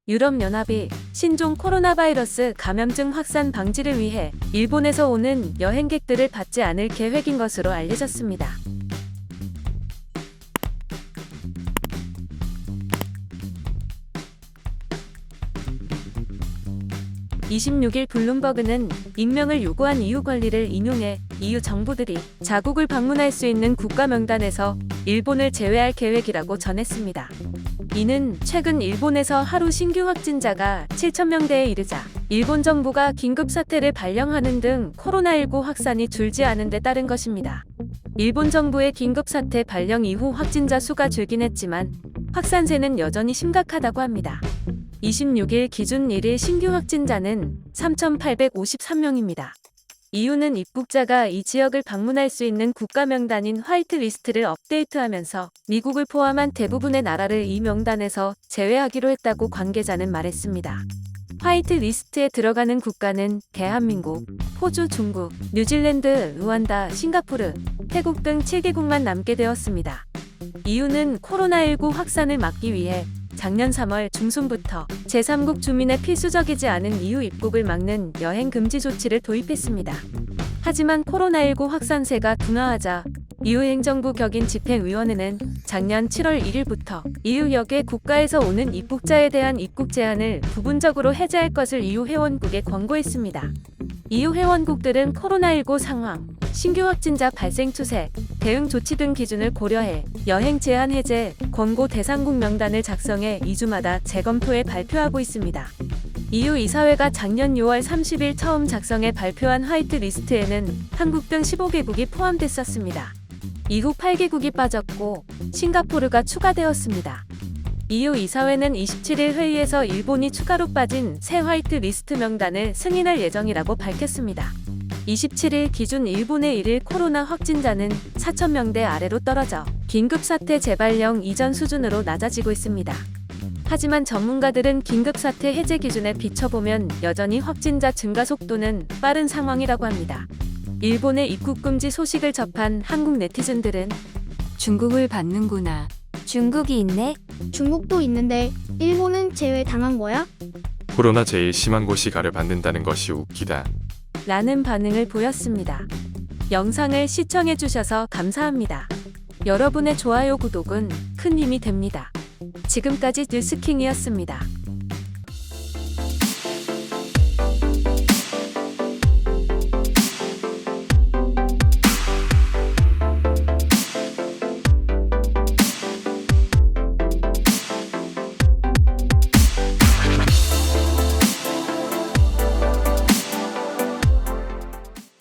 유럽연합이 신종 코로나 바이러스 감염증 확산 방지를 위해 일본에서 오는 여행객들을 받지 않을 계획인 것으로 알려졌습니다. (26일) 블룸버그는 익명을 요구한 EU 권리를 인용해 EU 정부들이 자국을 방문할 수 있는 국가 명단에서 일본을 제외할 계획이라고 전했습니다. 이는 최근 일본에서 하루 신규 확진자가 7,000명대에 이르자 일본 정부가 긴급사태를 발령하는 등 코로나19 확산이 줄지 않은 데 따른 것입니다. 일본 정부의 긴급사태 발령 이후 확진자 수가 줄긴 했지만 확산세는 여전히 심각하다고 합니다. 26일 기준 1일 신규 확진자는 3,853명입니다. EU는 입국자가 이 지역을 방문할 수 있는 국가 명단인 화이트 리스트를 업데이트하면서 미국을 포함한 대부분의 나라를 이 명단에서 제외하기로 했다고 관계자는 말했습니다. 화이트 리스트에 들어가는 국가는 대한민국, 호주, 중국, 뉴질랜드, 루안다, 싱가포르, 태국 등 7개국만 남게 되었습니다. EU는 코로나19 확산을 막기 위해 작년 3월 중순부터 제3국 주민의 필수적이지 않은 EU 입국을 막는 여행 금지 조치를 도입했습니다. 하지만 코로나19 확산세가 둔화하자 EU 행정부 격인 집행위원회는 작년 7월 1일부터 EU 여개 국가에서 오는 입국자에 대한 입국 제한을 부분적으로 해제할 것을 EU 회원국에 권고했습니다. EU 회원국들은 코로나19 상황, 신규 확진자 발생 추세, 대응 조치 등 기준을 고려해 여행 제한 해제, 권고 대상국 명단을 작성해 2주마다 재검토해 발표하고 있습니다. EU 이사회가 작년 6월 30일 처음 작성해 발표한 화이트 리스트에는 한국 등 15개국이 포함됐었습니다. 이후 8개국이 빠졌고 싱가포르가 추가되었습니다. EU 이사회는 27일 회의에서 일본이 추가로 빠진 새 화이트 리스트 명단을 승인할 예정이라고 밝혔습니다. 27일 기준 일본의 1일 코로나 확진자는 4,000명대 아래로 떨어져 긴급사태 재발령 이전 수준으로 낮아지고 있습니다. 하지만 전문가들은 긴급사태 해제 기준에 비춰보면 여전히 확진자 증가 속도는 빠른 상황이라고 합니다. 일본의 입국금지 소식을 접한 한국 네티즌들은 중국을 받는구나. 중국이 있네? 중국도 있는데 일본은 제외당한 거야? 코로나 제일 심한 곳이 가를 받는다는 것이 웃기다. 라는 반응을 보였습니다. 영상을 시청해주셔서 감사합니다. 여러분의 좋아요, 구독은 큰 힘이 됩니다. 지금까지 뉴스킹이었습니다.